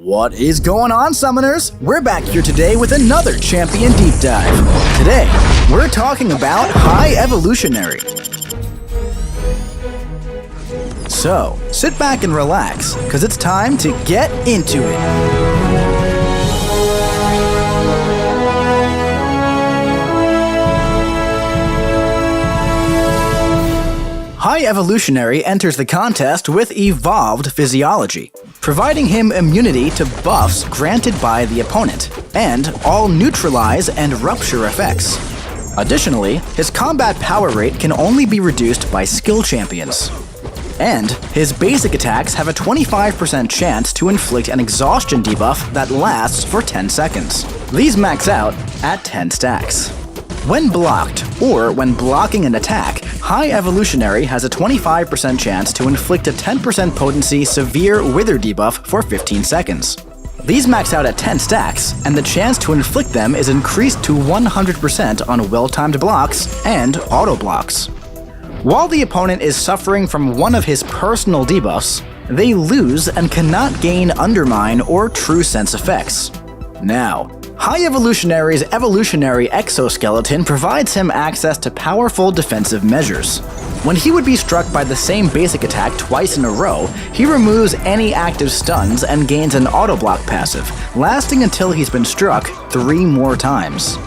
What is going on, Summoners? We're back here today with another Champion Deep Dive. Today, we're talking about High Evolutionary. So, sit back and relax, because it's time to get into it. High Evolutionary enters the contest with evolved physiology, providing him immunity to buffs granted by the opponent, and all neutralize and rupture effects. Additionally, his combat power rate can only be reduced by skill champions. And his basic attacks have a 25% chance to inflict an exhaustion debuff that lasts for 10 seconds. These max out at 10 stacks. When blocked, or when blocking an attack, High Evolutionary has a 25% chance to inflict a 10% potency Severe Wither debuff for 15 seconds. These max out at 10 stacks, and the chance to inflict them is increased to 100% on well-timed blocks and auto-blocks. While the opponent is suffering from one of his personal debuffs, they lose and cannot gain Undermine or True Sense effects. Now, High Evolutionary's evolutionary exoskeleton provides him access to powerful defensive measures. When he would be struck by the same basic attack twice in a row, he removes any active stuns and gains an auto-block passive, lasting until he's been struck 3 more times.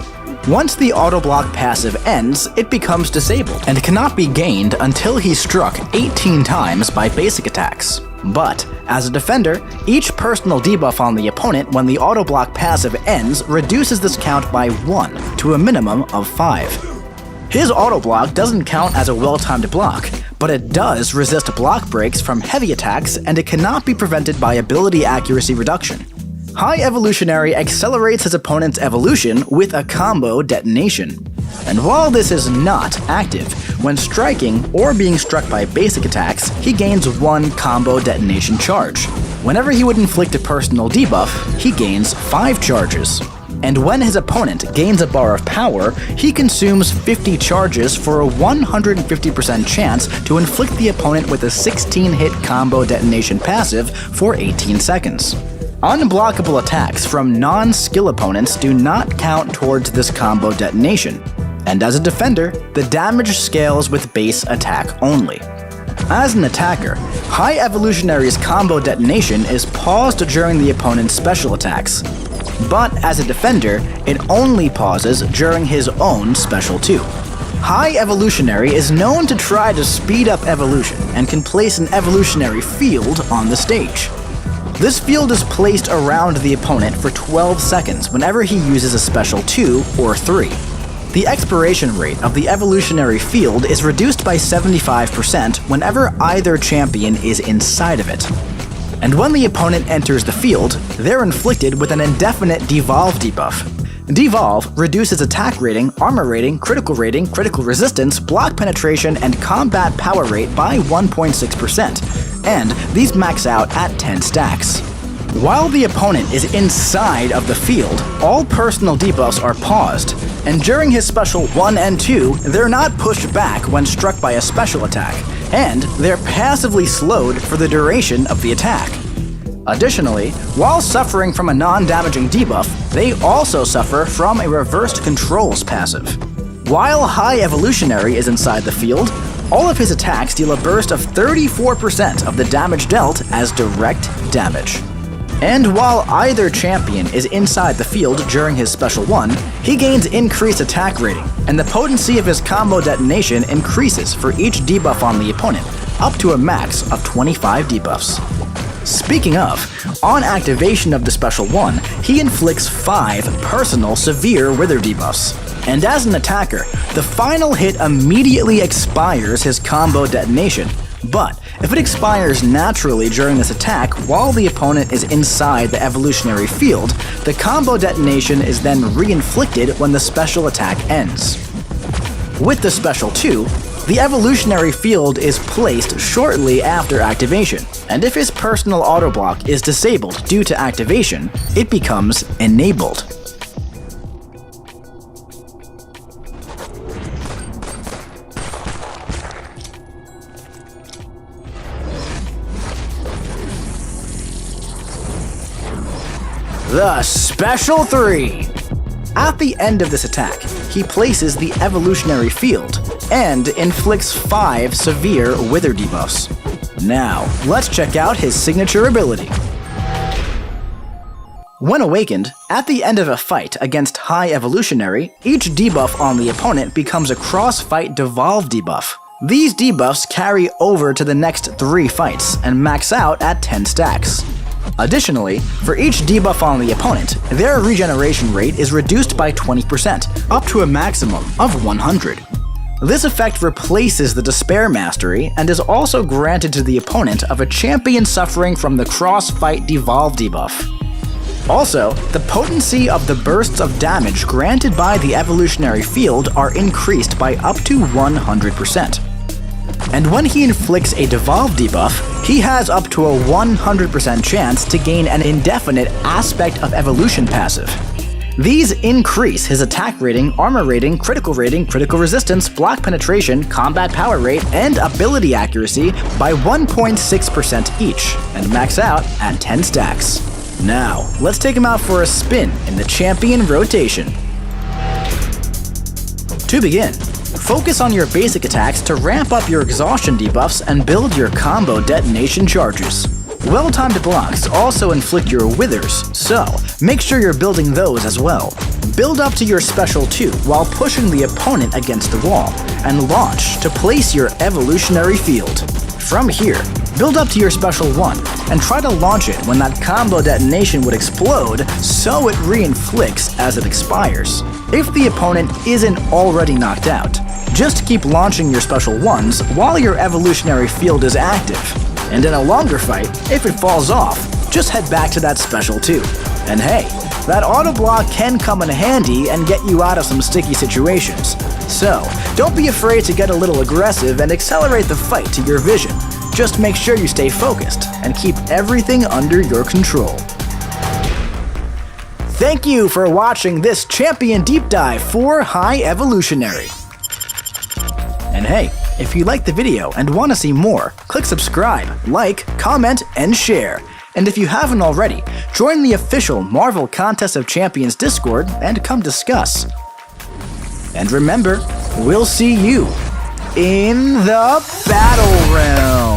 Once the auto-block passive ends, it becomes disabled and cannot be gained until he's struck 18 times by basic attacks. But, as a defender, each personal debuff on the opponent when the auto-block passive ends reduces this count by 1 to a minimum of 5. His auto-block doesn't count as a well-timed block, but it does resist block breaks from heavy attacks, and it cannot be prevented by ability accuracy reduction. High Evolutionary accelerates his opponent's evolution with a combo detonation. And while this is not active, when striking or being struck by basic attacks, he gains 1 combo detonation charge. Whenever he would inflict a personal debuff, he gains 5 charges. And when his opponent gains a bar of power, he consumes 50 charges for a 150% chance to inflict the opponent with a 16-hit combo detonation passive for 18 seconds. Unblockable attacks from non-skill opponents do not count towards this combo detonation, and as a defender, the damage scales with base attack only. As an attacker, High Evolutionary's combo detonation is paused during the opponent's special attacks, but as a defender, it only pauses during his own special 2. High Evolutionary is known to try to speed up evolution and can place an evolutionary field on the stage. This field is placed around the opponent for 12 seconds whenever he uses a special 2 or 3. The expiration rate of the evolutionary field is reduced by 75% whenever either champion is inside of it. And when the opponent enters the field, they're inflicted with an indefinite Devolve debuff. Devolve reduces attack rating, armor rating, critical resistance, block penetration, and combat power rate by 1.6%, and these max out at 10 stacks. While the opponent is inside of the field, all personal debuffs are paused, and during his special 1 and 2, they're not pushed back when struck by a special attack, and they're passively slowed for the duration of the attack. Additionally, while suffering from a non-damaging debuff, they also suffer from a reversed controls passive. While High Evolutionary is inside the field, all of his attacks deal a burst of 34% of the damage dealt as direct damage. And while either champion is inside the field during his special 1, he gains increased attack rating, and the potency of his combo detonation increases for each debuff on the opponent, up to a max of 25 debuffs. Speaking of, on activation of the special 1, he inflicts 5 personal Severe Wither debuffs. And as an attacker, the final hit immediately expires his combo detonation, but if it expires naturally during this attack while the opponent is inside the evolutionary field, the combo detonation is then re-inflicted when the special attack ends. With the special 2, the evolutionary field is placed shortly after activation, and if his personal autoblock is disabled due to activation, it becomes enabled. The Special 3. At the end of this attack, he places the Evolutionary Field and inflicts 5 severe Wither debuffs. Now, let's check out his signature ability. When awakened, at the end of a fight against High Evolutionary, each debuff on the opponent becomes a cross-fight devolve debuff. These debuffs carry over to the next 3 fights and max out at 10 stacks. Additionally, for each debuff on the opponent, their regeneration rate is reduced by 20%, up to a maximum of 100. This effect replaces the Despair Mastery and is also granted to the opponent of a champion suffering from the cross-fight devolve debuff. Also, the potency of the bursts of damage granted by the Evolutionary Field are increased by up to 100%. And when he inflicts a devolve debuff, he has up to a 100% chance to gain an indefinite Aspect of Evolution passive. These increase his attack rating, armor rating, critical resistance, block penetration, combat power rate, and ability accuracy by 1.6% each, and max out at 10 stacks. Now, let's take him out for a spin in the champion rotation. To begin, focus on your basic attacks to ramp up your exhaustion debuffs and build your combo detonation charges. Well-timed blocks also inflict your withers, so make sure you're building those as well. Build up to your special 2 while pushing the opponent against the wall, and launch to place your Evolutionary Field. From here, build up to your special 1 and try to launch it when that combo detonation would explode so it re-inflicts as it expires. If the opponent isn't already knocked out, just keep launching your special 1s while your Evolutionary Field is active. And in a longer fight, if it falls off, just head back to that special 2. And hey, that auto block can come in handy and get you out of some sticky situations. So, don't be afraid to get a little aggressive and accelerate the fight to your vision. Just make sure you stay focused and keep everything under your control. Thank you for watching this Champion Deep Dive for High Evolutionary. And hey, if you liked the video and want to see more, click subscribe, like, comment, and share. And if you haven't already, join the official Marvel Contest of Champions Discord and come discuss. And remember, we'll see you in the Battle Realm.